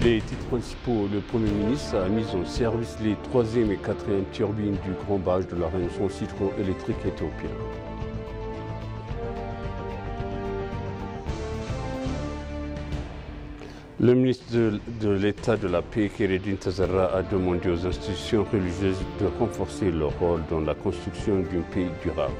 Les titres principaux, le Premier ministre a mis en service les 3e et 4e turbines du grand barrage de la Renaissance hydroélectrique éthiopienne. Le ministre de l'État de la paix, Khaireddine Tazzara, a demandé aux institutions religieuses de renforcer leur rôle dans la construction d'un pays durable.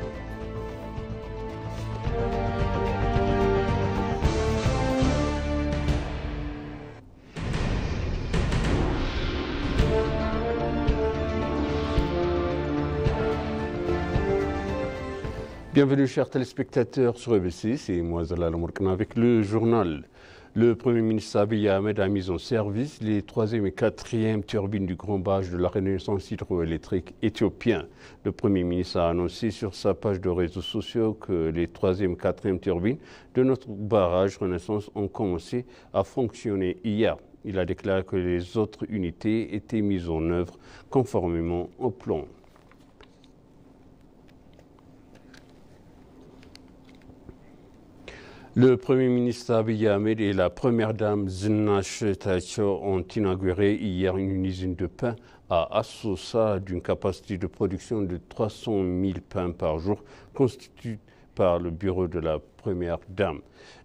Bienvenue chers téléspectateurs sur EBC, c'est moi Zalal Mourkna avec le journal. Le Premier ministre Abiy Ahmed a mis en service les 3e et 4e turbines du grand barrage de la Renaissance hydroélectrique éthiopien. Le Premier ministre a annoncé sur sa page de réseaux sociaux que les 3e et 4e turbines de notre barrage Renaissance ont commencé à fonctionner hier. Il a déclaré que les autres unités étaient mises en œuvre conformément au plan. Le Premier ministre Abiy Ahmed et la Première Dame Zinash Tacho ont inauguré hier une usine de pain à Assosa d'une capacité de production de 300 000 pains par jour, constituée par le bureau de la Première Dame.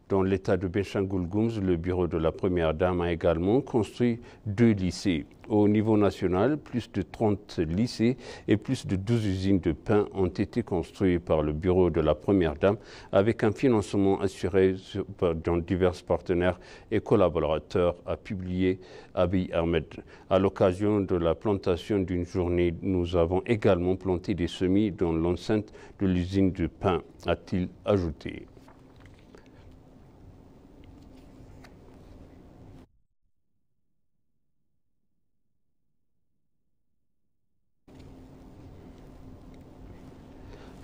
Dans l'État de Benshangul-Gumz, le bureau de la Première Dame a également construit 2 lycées. Au niveau national, plus de 30 lycées et plus de 12 usines de pain ont été construits par le bureau de la Première Dame avec un financement assuré dans divers partenaires et collaborateurs, a publié Abiy Ahmed. À l'occasion de la plantation d'une journée, nous avons également planté des semis dans l'enceinte de l'usine de pain, a-t-il ajouté.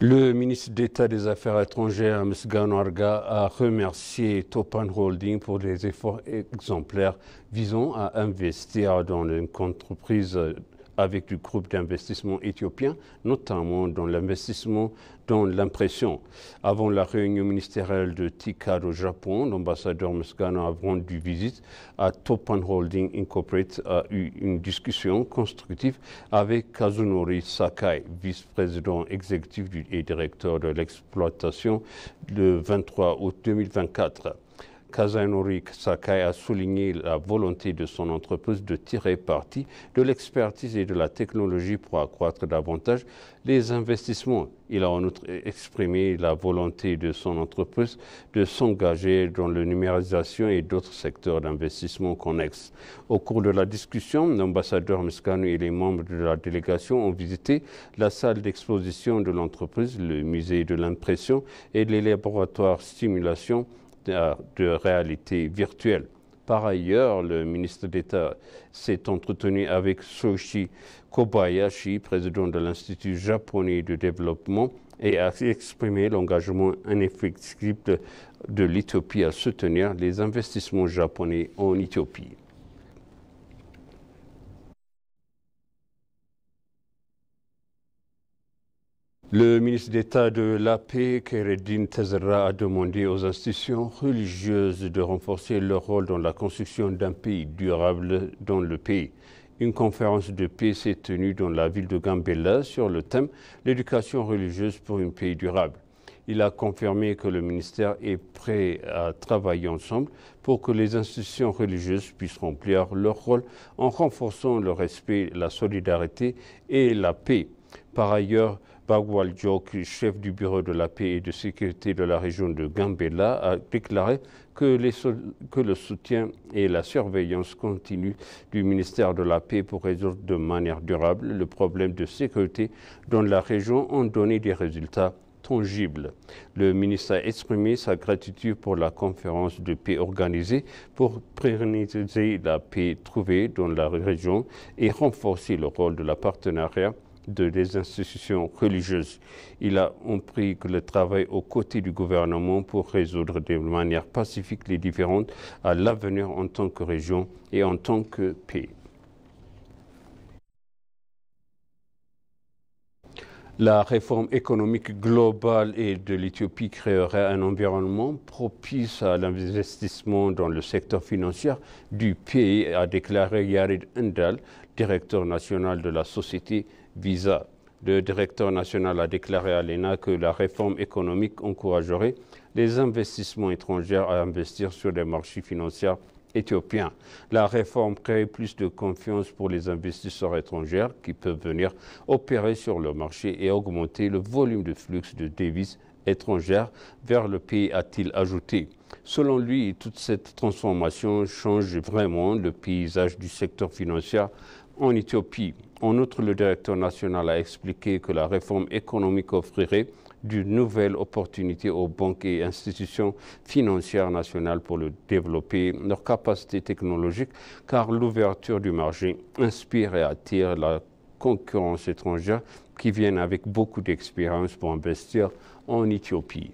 Le ministre d'État des Affaires étrangères, Misgano Arga, a remercié Topan Holding pour des efforts exemplaires visant à investir dans une entreprise avec du groupe d'investissement éthiopien, notamment dans l'investissement dans l'impression. Avant la réunion ministérielle de TICAD au Japon, l'ambassadeur Misgano a rendu visite à Topan Holding Incorporated, a eu une discussion constructive avec Kazunori Sakai, vice-président exécutif et directeur de l'exploitation, le 23 août 2024. Kazunori Sakai a souligné la volonté de son entreprise de tirer parti de l'expertise et de la technologie pour accroître davantage les investissements. Il a en outre exprimé la volonté de son entreprise de s'engager dans la numérisation et d'autres secteurs d'investissement connexes. Au cours de la discussion, l'ambassadeur Misgano et les membres de la délégation ont visité la salle d'exposition de l'entreprise, le musée de l'impression et les laboratoires stimulation de réalité virtuelle. Par ailleurs, le ministre d'État s'est entretenu avec Soichi Kobayashi, président de l'Institut japonais de développement, et a exprimé l'engagement indéfectible de l'Éthiopie à soutenir les investissements japonais en Éthiopie. Le ministre d'État de la paix, Khaireddine Tazzara, a demandé aux institutions religieuses de renforcer leur rôle dans la construction d'un pays durable dans le pays. Une conférence de paix s'est tenue dans la ville de Gambella sur le thème « L'éducation religieuse pour un pays durable ». Il a confirmé que le ministère est prêt à travailler ensemble pour que les institutions religieuses puissent remplir leur rôle en renforçant le respect, la solidarité et la paix. Par ailleurs, Bagwal Diok, chef du bureau de la paix et de sécurité de la région de Gambella, a déclaré que le soutien et la surveillance continue du ministère de la paix pour résoudre de manière durable le problème de sécurité dans la région ont donné des résultats tangibles. Le ministre a exprimé sa gratitude pour la conférence de paix organisée pour pérenniser la paix trouvée dans la région et renforcer le rôle de la partenariat des institutions religieuses. Il a compris que le travail aux côtés du gouvernement pour résoudre de manière pacifique les différends à l'avenir en tant que région et en tant que pays. La réforme économique globale et de l'Éthiopie créerait un environnement propice à l'investissement dans le secteur financier du pays, a déclaré Yarid Ndal, directeur national de la société Visa. Le directeur national a déclaré à l'ENA que la réforme économique encouragerait les investissements étrangers à investir sur les marchés financiers éthiopiens. La réforme crée plus de confiance pour les investisseurs étrangers qui peuvent venir opérer sur le marché et augmenter le volume de flux de devises étrangères vers le pays, a-t-il ajouté. Selon lui, toute cette transformation change vraiment le paysage du secteur financier en Éthiopie. En outre, le directeur national a expliqué que la réforme économique offrirait de nouvelles opportunités aux banques et institutions financières nationales pour développer leurs capacités technologiques, car l'ouverture du marché inspire et attire la concurrence étrangère qui viennent avec beaucoup d'expérience pour investir en Éthiopie.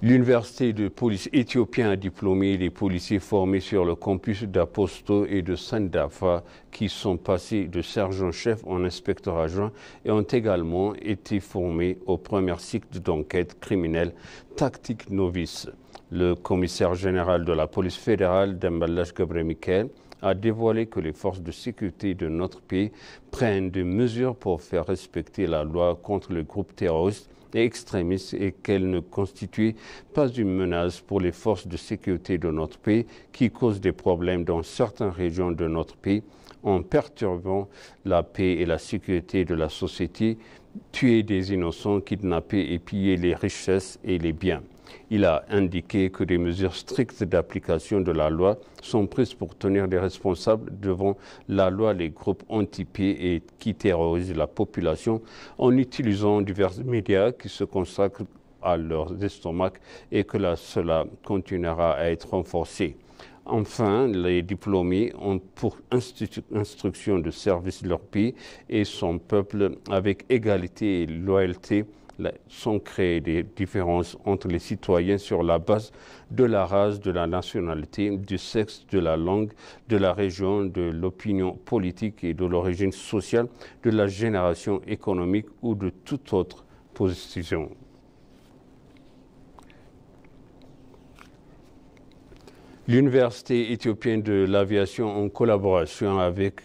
L'université de police éthiopienne a diplômé les policiers formés sur le campus d'Aposto et de Sandafa qui sont passés de sergent-chef en inspecteur adjoint et ont également été formés au premier cycle d'enquête criminelle tactique novice. Le commissaire général de la police fédérale, Dembalash Gabre-Mikael, a dévoilé que les forces de sécurité de notre pays prennent des mesures pour faire respecter la loi contre les groupes terroristes et extrémistes et qu'elle ne constitue pas une menace pour les forces de sécurité de notre pays qui causent des problèmes dans certaines régions de notre pays en perturbant la paix et la sécurité de la société, tuer des innocents, kidnapper et piller les richesses et les biens. Il a indiqué que des mesures strictes d'application de la loi sont prises pour tenir les responsables devant la loi les groupes anti-paix et qui terrorisent la population en utilisant divers médias qui se consacrent à leurs estomacs et que cela continuera à être renforcé. Enfin, les diplômés ont pour instruction de service leur pays et son peuple avec égalité et loyauté sans créer des différences entre les citoyens sur la base de la race, de la nationalité, du sexe, de la langue, de la région, de l'opinion politique et de l'origine sociale, de la génération économique ou de toute autre position. L'Université éthiopienne de l'aviation, en collaboration avec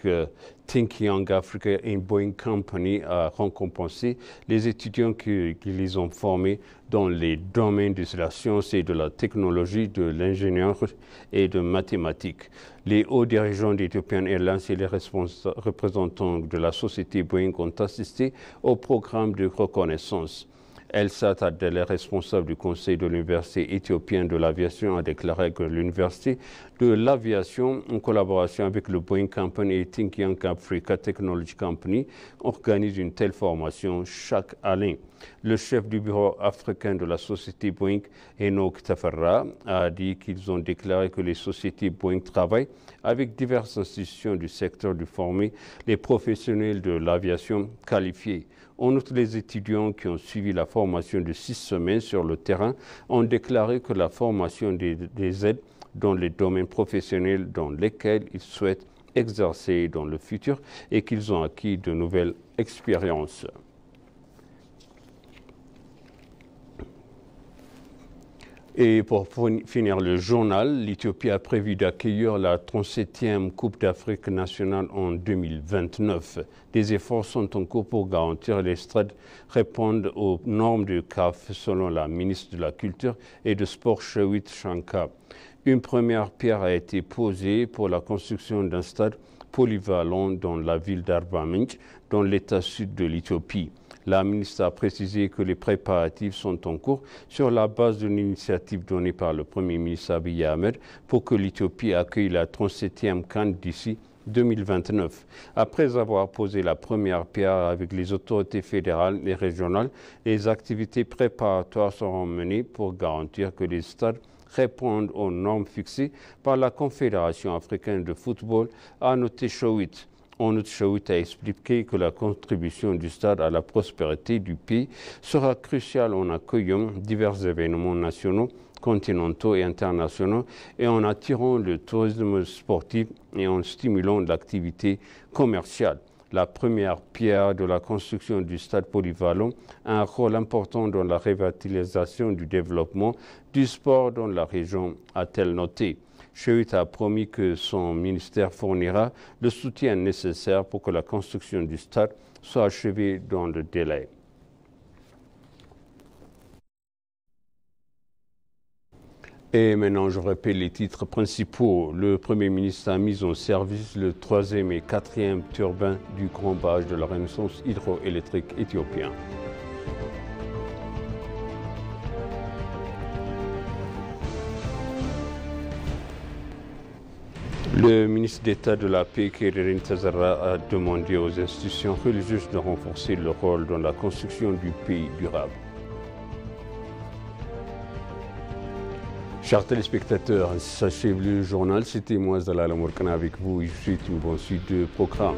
Think Young Africa et Boeing Company, a récompensé les étudiants qui les ont formés dans les domaines de la science et de la technologie, de l'ingénierie et de mathématiques. Les hauts dirigeants d'Ethiopian Airlines et les représentants de la société Boeing ont assisté au programme de reconnaissance. Elsat Adele, responsable du conseil de l'Université éthiopienne de l'aviation, a déclaré que l'Université de l'aviation, en collaboration avec le Boeing Company et Think Young Africa Technology Company, organise une telle formation chaque année. Le chef du bureau africain de la société Boeing, Enoch Tafarra, a dit qu'ils ont déclaré que les sociétés Boeing travaillent avec diverses institutions du secteur de former les professionnels de l'aviation qualifiés. En outre, les étudiants qui ont suivi la formation de 6 semaines sur le terrain ont déclaré que la formation des aide dans les domaines professionnels dans lesquels ils souhaitent exercer dans le futur et qu'ils ont acquis de nouvelles expériences. Et pour finir le journal, l'Éthiopie a prévu d'accueillir la 37e Coupe d'Afrique nationale en 2029. Des efforts sont en cours pour garantir que les stades répondent aux normes de CAF, selon la ministre de la Culture et de Sport Shewit Shankar. Une première pierre a été posée pour la construction d'un stade polyvalent dans la ville d'Arba Minch, dans l'état sud de l'Éthiopie. La ministre a précisé que les préparatifs sont en cours sur la base d'une initiative donnée par le Premier ministre Abiy Ahmed pour que l'Éthiopie accueille la 37e CAN d'ici 2029. Après avoir posé la première pierre avec les autorités fédérales et régionales, les activités préparatoires seront menées pour garantir que les stades répondent aux normes fixées par la Confédération africaine de football, a noté Showit. En outre, Chaoui a expliqué que la contribution du stade à la prospérité du pays sera cruciale en accueillant divers événements nationaux, continentaux et internationaux et en attirant le tourisme sportif et en stimulant l'activité commerciale. La première pierre de la construction du stade polyvalent a un rôle important dans la revitalisation du développement du sport dans la région, a-t-elle noté. Chaoui a promis que son ministère fournira le soutien nécessaire pour que la construction du stade soit achevée dans le délai. Et maintenant, je rappelle les titres principaux. Le Premier ministre a mis en service le 3e et 4e turbin du grand barrage de la Renaissance hydroélectrique éthiopien. Le ministre d'État de la Paix, Kererin Tazara, a demandé aux institutions religieuses de renforcer leur rôle dans la construction du pays durable. Chers téléspectateurs, ainsi s'achève le journal. C'était moi, Zalal Amourkana, avec vous. Et je vous souhaite une bonne suite de programme.